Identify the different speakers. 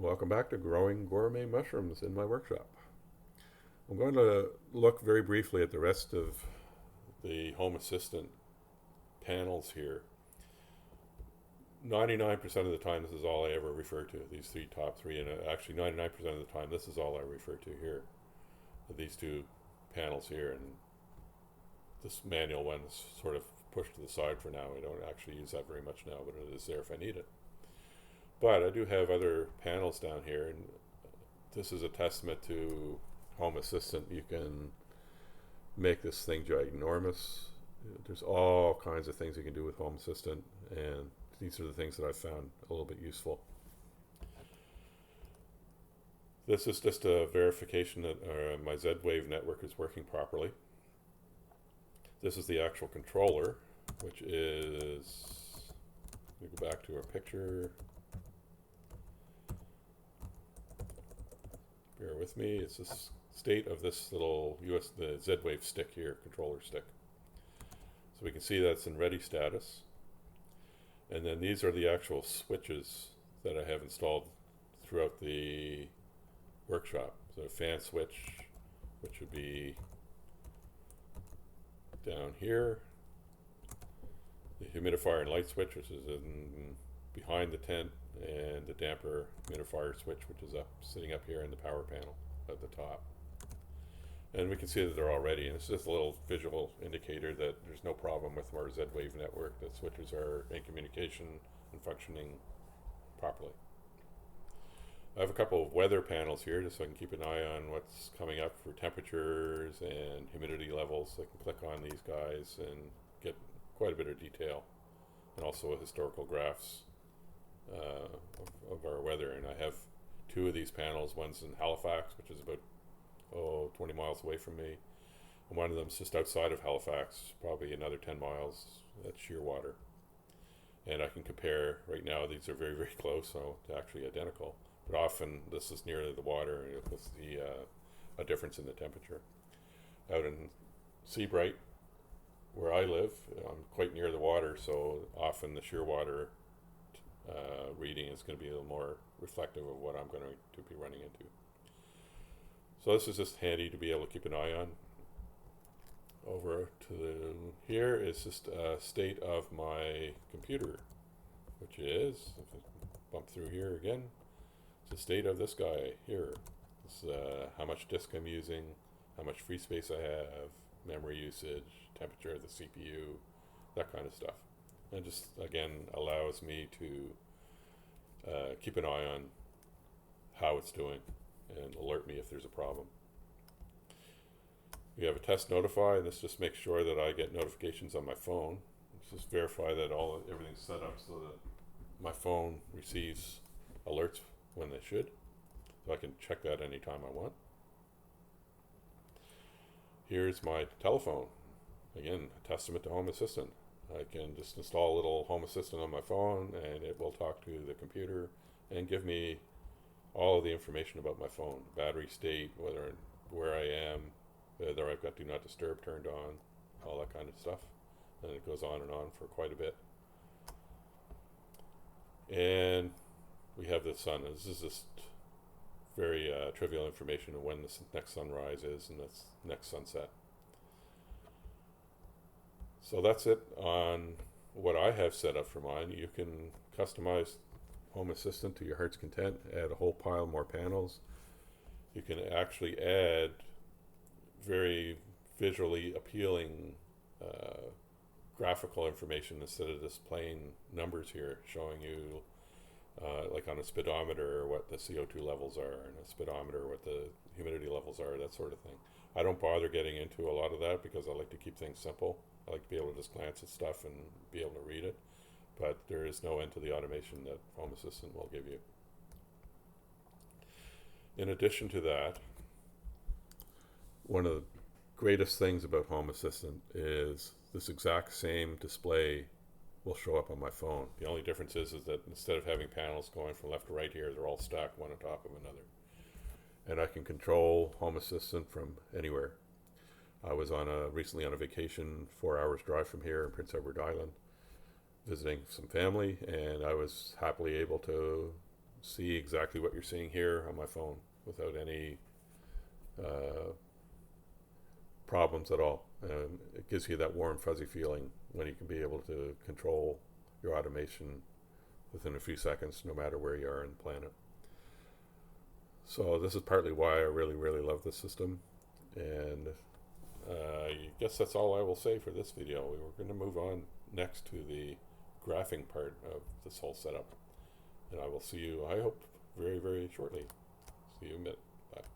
Speaker 1: Welcome back to Growing Gourmet Mushrooms in my workshop. I'm going to look very briefly at the rest of the Home Assistant panels here. 99% of the time, this is all I ever refer to, these top three, and actually 99% of the time, this is all I refer to here, these two panels here, and this manual one is sort of pushed to the side for now. I don't actually use that very much now, but it is there if I need it. But I do have other panels down here, and this is a testament to Home Assistant. You can make this thing ginormous. There's all kinds of things you can do with Home Assistant, and these are the things that I've found a little bit useful. This is just a verification that my Z-Wave network is working properly. This is the actual controller, which is, let me go back to our picture. Bear with me. It's the state of this little the Z-Wave stick here, controller stick. So we can see that's in ready status. And then these are the actual switches that I have installed throughout the workshop. So a fan switch, which would be down here. The humidifier and light switch, which is behind the tent, and the damper humidifier switch, which is sitting up here in the power panel at the top. And we can see that they're all ready, and it's just a little visual indicator that there's no problem with our Z-Wave network, that switches are in communication and functioning properly. I have a couple of weather panels here just so I can keep an eye on what's coming up for temperatures and humidity levels. I can click on these guys and get quite a bit of detail, and also historical graphs of our weather. And I have two of these panels. One's in Halifax, which is about 20 miles away from me, and one of them's just outside of Halifax, probably another 10 miles at Shearwater. And I can compare. Right now these are very, very close, so they're actually identical, but often this is near the water and you'll see a difference in the temperature. Out in Seabright, where I live, I'm quite near the water, so often the Shearwater reading is going to be a little more reflective of what I'm going to be running into. So this is just handy to be able to keep an eye on. Over to here is just a state of my computer, which is, if I bump through here again, it's the state of this guy here. It's how much disk I'm using, how much free space I have, memory usage, temperature of the CPU, that kind of stuff. And just, again, allows me to keep an eye on how it's doing and alert me if there's a problem. We have a test notify, and this just makes sure that I get notifications on my phone. Let's just verify that everything's set up so that my phone receives alerts when they should. So I can check that anytime I want. Here's my telephone. Again, a testament to Home Assistant. I can just install a little Home Assistant on my phone, and it will talk to the computer and give me all of the information about my phone, battery state, where I am, whether I've got Do Not Disturb turned on, all that kind of stuff. And it goes on and on for quite a bit. And we have the sun. This is just very trivial information of when the next sunrise is and the next sunset. So that's it on what I have set up for mine. You can customize Home Assistant to your heart's content, add a whole pile more panels. You can actually add very visually appealing graphical information instead of just plain numbers here showing you like on a speedometer what the CO2 levels are, and a speedometer what the humidity levels are, that sort of thing. I don't bother getting into a lot of that because I like to keep things simple. I like to be able to just glance at stuff and be able to read it, but there is no end to the automation that Home Assistant will give you. In addition to that, one of the greatest things about Home Assistant is this exact same display will show up on my phone. The only difference is that instead of having panels going from left to right here, they're all stacked one on top of another. And I can control Home Assistant from anywhere. I was recently on a vacation 4 hours drive from here in Prince Edward Island, visiting some family, and I was happily able to see exactly what you're seeing here on my phone without any problems at all. It gives you that warm, fuzzy feeling when you can be able to control your automation within a few seconds, no matter where you are on the planet. So this is partly why I really, really love this system. And I guess that's all I will say for this video. We're going to move on next to the graphing part of this whole setup. And I will see you, I hope, very, very shortly. See you in a minute. Bye.